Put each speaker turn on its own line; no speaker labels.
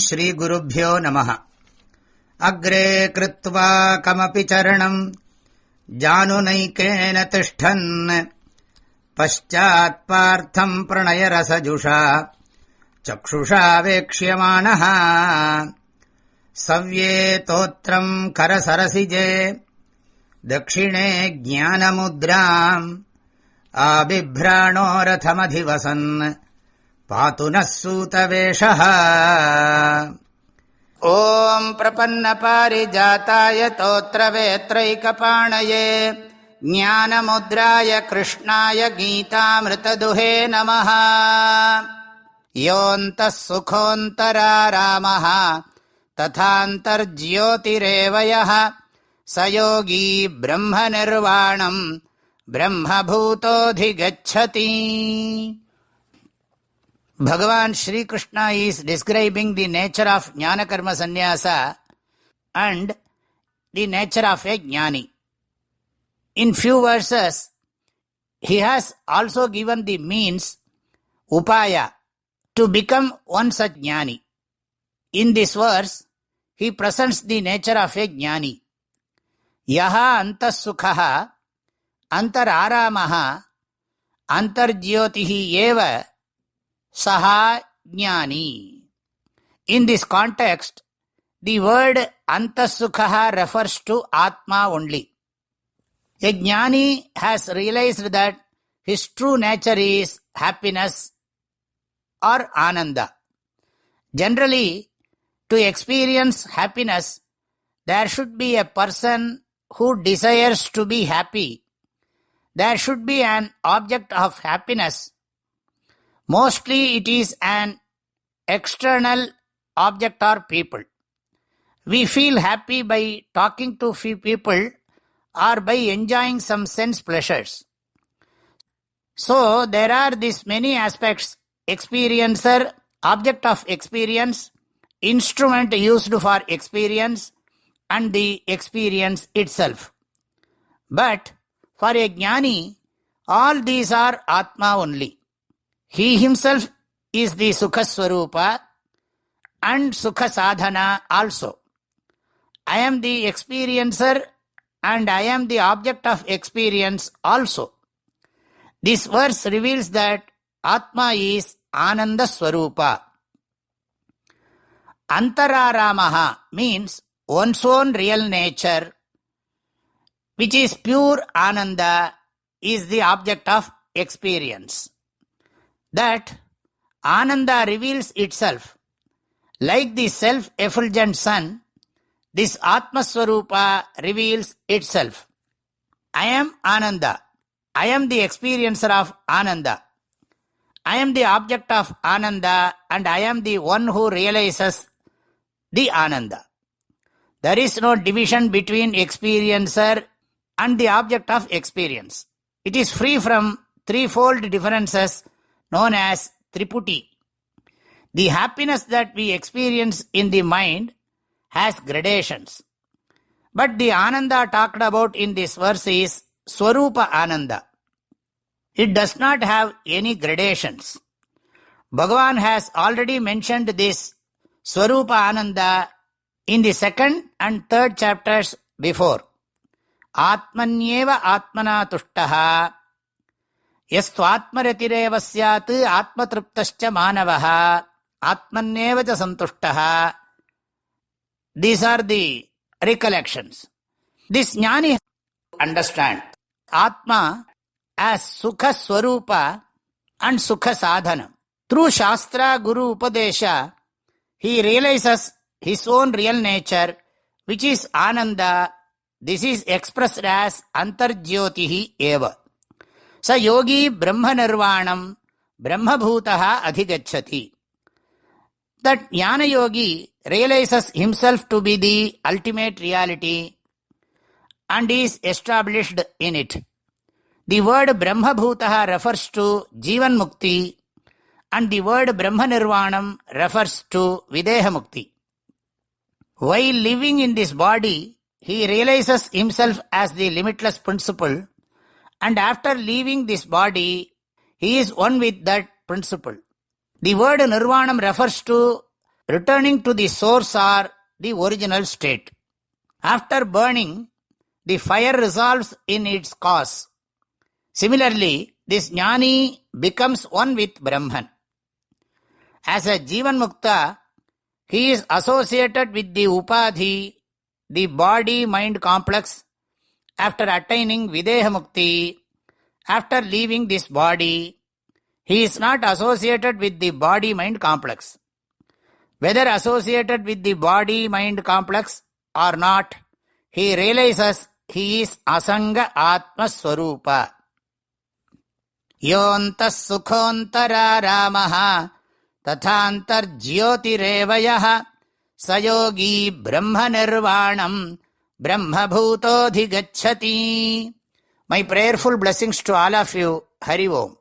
श्रीगुरुभ्यो नमः। अग्रे कृत्वा कमपि चरणम् जानुनैकेन तिष्ठन् पश्चात्पार्थम् प्रणयरसजुषा चक्षुषा वेक्ष्यमाणः सव्येतोत्रम् करसरसिजे दक्षिणे ज्ञानमुद्राम् आबिभ्राणो रथमधिवसन् पातु नः सूतवेषः। ॐ प्रपन्नपारिजाताय तोत्रवेत्रैकपाणये ज्ञानमुद्राय कृष्णाय गीतामृतदुहे नमः। योऽन्तः सुखोऽन्तरारामः तथान्तर्ज्योतिरेव यः स योगी ब्रह्मनिर्वाणम् ब्रह्मभूतोऽधिगच्छति. Bhagavan Shri Krishna is describing the nature of Jnana Karma Sannyasa and the nature of a Jnani. In few verses, he has also given the means, upaya, to become one such Jnani. In this verse, he presents the nature of a Jnani. Yaha antas sukhaha antararamaha antarjyotihi eva Saha Jnani. In this context, the word Antasukhaha refers to Atma only. A Jnani has realized that his true nature is happiness or Ananda. Generally, to experience happiness, there should be a person who desires to be happy. There should be an object of happiness. Mostly it is an external object or people. We feel happy by talking to few people or by enjoying some sense pleasures. So there are these many aspects: experiencer, object of experience, instrument used for experience, and the experience itself. But for a Jnani, all these are Atma only. He himself is the Sukha Swarupa and Sukha Sadhana also. I am the experiencer and I am the object of experience also. This verse reveals that Atma is Ananda Swarupa. Antararamaha means one's own real nature, which is pure Ananda, is the object of experience. That Ananda reveals itself. Like the self-effulgent sun, this Atma Swarupa reveals itself. I am Ananda. I am the experiencer of Ananda. I am the object of Ananda and I am the one who realizes the Ananda. There is no division between experiencer and the object of experience. It is free from threefold differences known as Triputi. The happiness that we experience in the mind has gradations. But the Ananda talked about in this verse is Swarupa Ananda. It does not have any gradations. Bhagavan has already mentioned this Swarupa Ananda in the 2nd and 3rd chapters before. Atmanyeva Atmana Tushtaha Yastvatmaratirev syat atmatruptascha manavaha atmanneva cha santushtaha. These are the recollections. This Jnani understands Atma as Sukha Swarupa and Sukha Sadhana. Through Shastra Guru Upadesha, he realizes his own real nature, which is Ananda. This is expressed as Antarjyotihi eva. Sa yogi brahma nirvanam brahmabhutaha adhigacchati. That Jnana yogi realizes himself to be the ultimate reality and is established in it. The word brahmabhutaha refers to Jivan Mukti and the word brahma nirvanam refers to Videha Mukti. While living in this body, he realizes himself as the limitless principle, and after leaving this body, he is one with that principle. The word nirvanam refers to returning to the source or the original state. After burning, the fire resolves in its cause. Similarly, this jnani becomes one with Brahman. As a Jivan Mukta, he is associated with the Upadhi, the body-mind complex. After attaining Videha Mukti, after leaving this body, he is not associated with the body-mind complex. Whether associated with the body-mind complex or not, he realizes he is Asanga Atma Swarupa. Yontas Sukhontara Ramaha Tathantar Jyotirevayah Sayogi Brahma Nirvanam Brahma Bhutodhi Gacchati. My prayerful blessings to all of you. Hari Om.